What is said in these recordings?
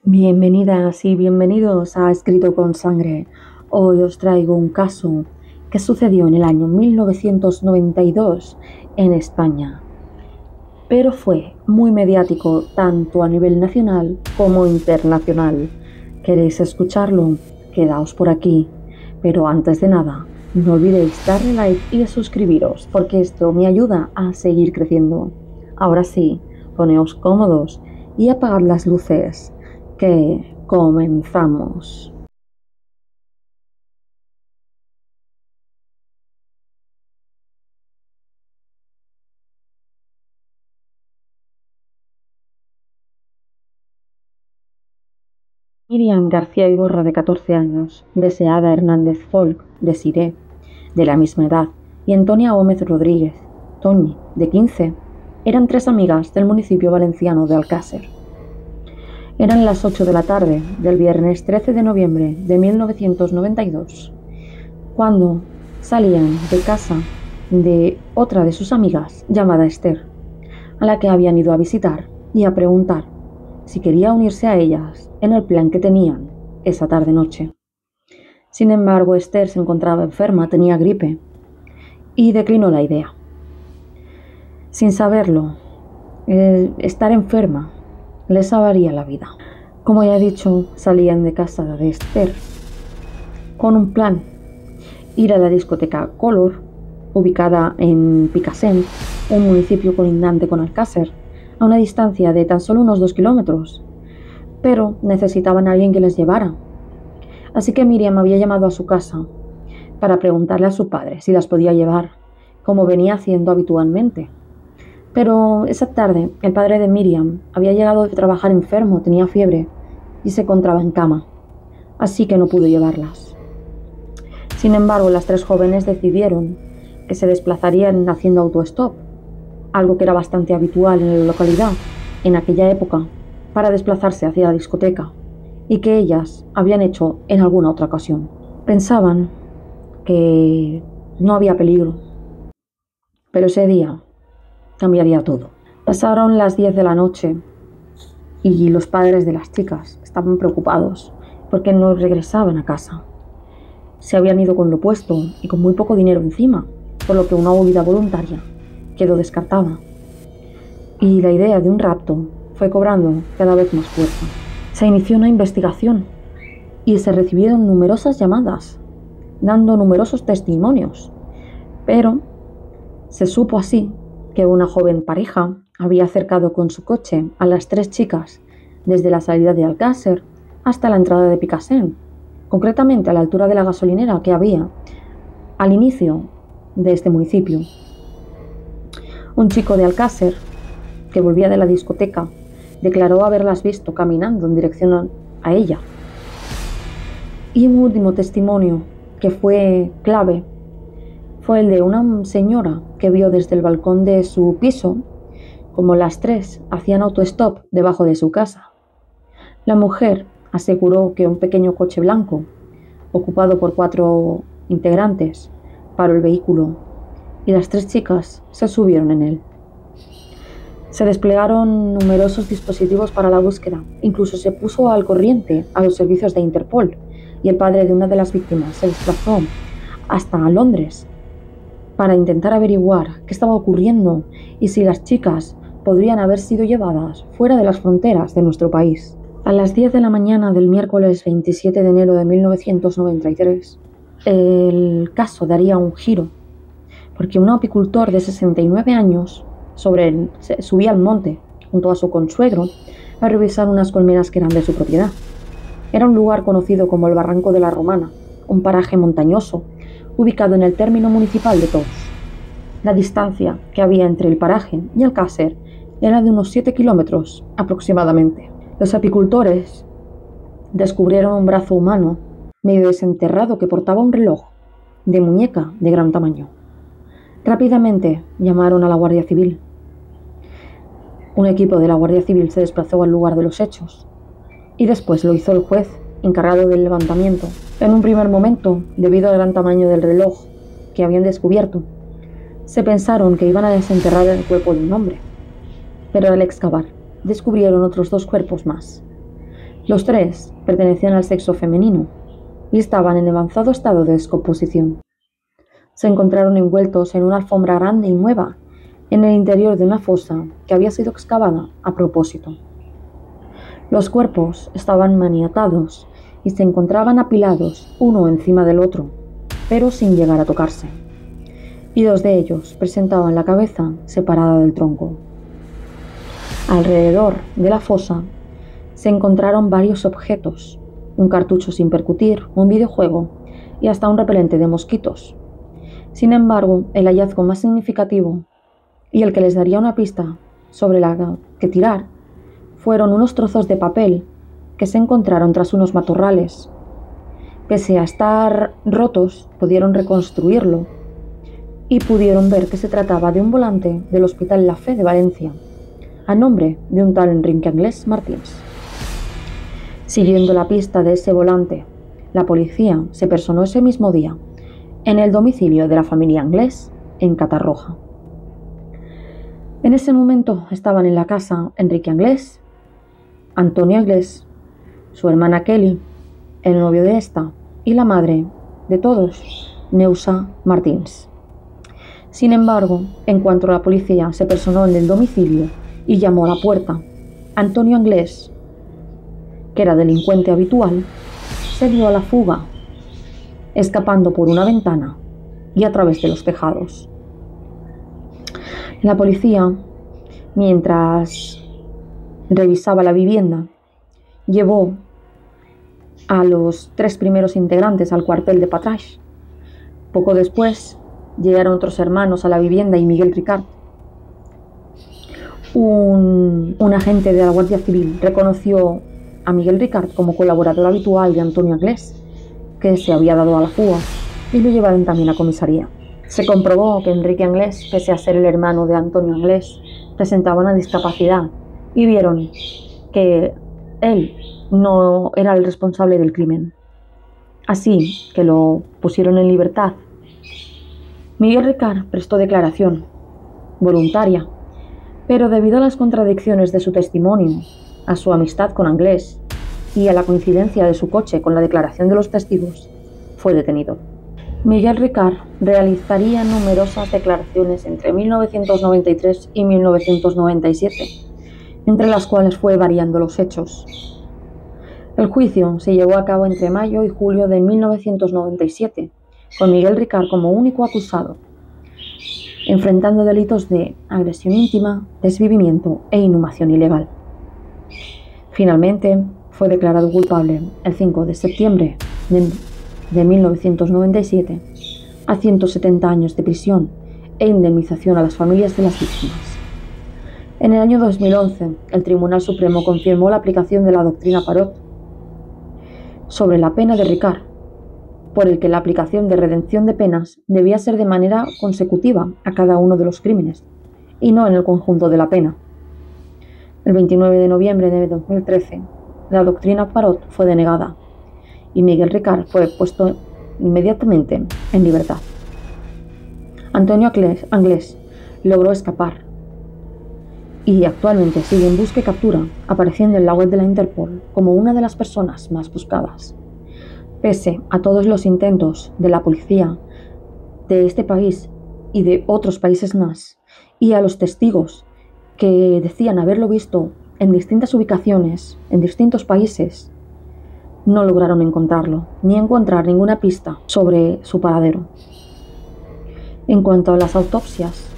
Bienvenidas y bienvenidos a Escrito con Sangre. Hoy os traigo un caso que sucedió en el año 1992 en España, pero fue muy mediático tanto a nivel nacional como internacional. ¿Queréis escucharlo? Quedaos por aquí, pero antes de nada, no olvidéis darle like y suscribiros porque esto me ayuda a seguir creciendo. Ahora sí, poneos cómodos y apagad las luces, que comenzamos. Miriam García Iborra, de 14 años, Deseada Hernández Folk, de Siré, de la misma edad, y Antonia Gómez Rodríguez, Toñi, de 15, eran tres amigas del municipio valenciano de Alcácer. Eran las 8 de la tarde del viernes 13 de noviembre de 1992, cuando salían de casa de otra de sus amigas llamada Esther, a la que habían ido a visitar y a preguntar si quería unirse a ellas en el plan que tenían esa tarde-noche. Sin embargo, Esther se encontraba enferma, tenía gripe, y declinó la idea. Sin saberlo, estar enferma les salvaría la vida. Como ya he dicho, salían de casa de Esther con un plan: ir a la discoteca Color, ubicada en Picassent, un municipio colindante con Alcácer, a una distancia de tan solo unos 2 kilómetros, pero necesitaban a alguien que les llevara. Así que Miriam había llamado a su casa para preguntarle a su padre si las podía llevar, como venía haciendo habitualmente. Pero esa tarde el padre de Miriam había llegado de trabajar enfermo, tenía fiebre y se encontraba en cama, así que no pudo llevarlas. Sin embargo, las tres jóvenes decidieron que se desplazarían haciendo autostop, algo que era bastante habitual en la localidad en aquella época, para desplazarse hacia la discoteca, y que ellas habían hecho en alguna otra ocasión. Pensaban que no había peligro, pero ese día cambiaría todo. Pasaron las 10 de la noche y los padres de las chicas estaban preocupados porque no regresaban a casa. Se habían ido con lo puesto y con muy poco dinero encima, por lo que una huida voluntaria quedó descartada. Y la idea de un rapto fue cobrando cada vez más fuerza. Se inició una investigación y se recibieron numerosas llamadas, dando numerosos testimonios. Pero se supo así que una joven pareja había acercado con su coche a las tres chicas desde la salida de Alcácer hasta la entrada de Picassent, concretamente a la altura de la gasolinera que había al inicio de este municipio. Un chico de Alcácer, que volvía de la discoteca, declaró haberlas visto caminando en dirección a ella. Y un último testimonio que fue clave fue el de una señora que vio desde el balcón de su piso como las tres hacían autostop debajo de su casa. La mujer aseguró que un pequeño coche blanco, ocupado por 4 integrantes, paró el vehículo y las tres chicas se subieron en él. Se desplegaron numerosos dispositivos para la búsqueda, incluso se puso al corriente a los servicios de Interpol, y el padre de una de las víctimas se desplazó hasta Londres para intentar averiguar qué estaba ocurriendo y si las chicas podrían haber sido llevadas fuera de las fronteras de nuestro país. A las 10 de la mañana del miércoles 27 de enero de 1993, el caso daría un giro, porque un apicultor de 69 años subía al monte junto a su consuegro a revisar unas colmenas que eran de su propiedad. Era un lugar conocido como el Barranco de la Romana, un paraje montañoso ubicado en el término municipal de Tous. La distancia que había entre el paraje y Alcácer era de unos 7 kilómetros aproximadamente. Los apicultores descubrieron un brazo humano medio desenterrado que portaba un reloj de muñeca de gran tamaño. Rápidamente llamaron a la Guardia Civil. Un equipo de la Guardia Civil se desplazó al lugar de los hechos y después lo hizo el juez encargado del levantamiento. En un primer momento, debido al gran tamaño del reloj que habían descubierto, se pensaron que iban a desenterrar el cuerpo de un hombre, pero al excavar descubrieron otros 2 cuerpos más. Los tres pertenecían al sexo femenino y estaban en avanzado estado de descomposición. Se encontraron envueltos en una alfombra grande y nueva en el interior de una fosa que había sido excavada a propósito. Los cuerpos estaban maniatados y se encontraban apilados uno encima del otro, pero sin llegar a tocarse, y dos de ellos presentaban la cabeza separada del tronco. Alrededor de la fosa se encontraron varios objetos, un cartucho sin percutir, un videojuego y hasta un repelente de mosquitos. Sin embargo, el hallazgo más significativo y el que les daría una pista sobre la que tirar fueron unos trozos de papel que se encontraron tras unos matorrales. Pese a estar rotos, pudieron reconstruirlo y pudieron ver que se trataba de un volante del Hospital La Fe de Valencia, a nombre de un tal Enrique Anglés Martins. Siguiendo la pista de ese volante, la policía se personó ese mismo día en el domicilio de la familia Anglés en Catarroja. En ese momento estaban en la casa Enrique Anglés, Antonio Anglés, su hermana Kelly, el novio de esta y la madre de todos, Neusa Martins. Sin embargo, en cuanto la policía se personó en el domicilio y llamó a la puerta, Antonio Anglés, que era delincuente habitual, se dio a la fuga, escapando por una ventana y a través de los tejados. La policía, mientras revisaba la vivienda, llevó a los tres primeros integrantes al cuartel de Patraix. Poco después llegaron otros hermanos a la vivienda y Miguel Ricard. Un agente de la Guardia Civil reconoció a Miguel Ricard como colaborador habitual de Antonio Anglés, que se había dado a la fuga, y lo llevaron también a comisaría. Se comprobó que Enrique Anglés, pese a ser el hermano de Antonio Anglés, presentaba una discapacidad y vieron que él no era el responsable del crimen. Así que lo pusieron en libertad. Miguel Ricard prestó declaración voluntaria, pero debido a las contradicciones de su testimonio, a su amistad con Anglés y a la coincidencia de su coche con la declaración de los testigos, fue detenido. Miguel Ricard realizaría numerosas declaraciones entre 1993 y 1997, entre las cuales fue variando los hechos. El juicio se llevó a cabo entre mayo y julio de 1997, con Miguel Ricard como único acusado, enfrentando delitos de agresión íntima, desvivimiento e inhumación ilegal. Finalmente, fue declarado culpable el 5 de septiembre de 1997 a 170 años de prisión e indemnización a las familias de las víctimas. En el año 2011, el Tribunal Supremo confirmó la aplicación de la doctrina Parot sobre la pena de Ricard, por el que la aplicación de redención de penas debía ser de manera consecutiva a cada uno de los crímenes, y no en el conjunto de la pena. El 29 de noviembre de 2013, la doctrina Parot fue denegada, y Miguel Ricard fue puesto inmediatamente en libertad. Antonio Anglés logró escapar y actualmente sigue en busca y captura, apareciendo en la web de la Interpol como una de las personas más buscadas. Pese a todos los intentos de la policía de este país y de otros países más, y a los testigos que decían haberlo visto en distintas ubicaciones, en distintos países, no lograron encontrarlo, ni encontrar ninguna pista sobre su paradero. En cuanto a las autopsias,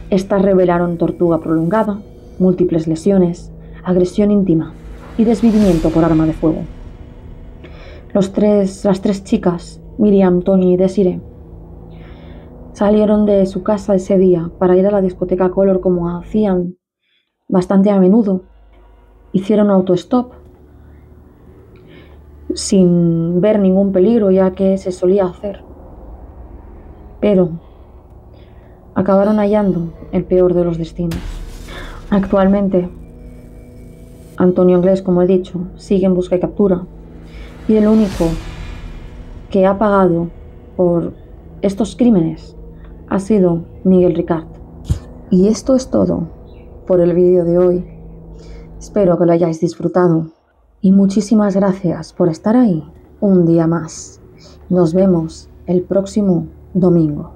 estas revelaron tortura prolongada, múltiples lesiones, agresión íntima y desvivimiento por arma de fuego. Las tres chicas, Miriam, Tony y Desiree, salieron de su casa ese día para ir a la discoteca Color como hacían bastante a menudo. Hicieron autostop sin ver ningún peligro, ya que se solía hacer. Pero acabaron hallando el peor de los destinos. Actualmente, Antonio Anglés, como he dicho, sigue en busca y captura. Y el único que ha pagado por estos crímenes ha sido Miguel Ricard. Y esto es todo por el vídeo de hoy. Espero que lo hayáis disfrutado Y muchísimas gracias por estar ahí un día más. Nos vemos el próximo domingo.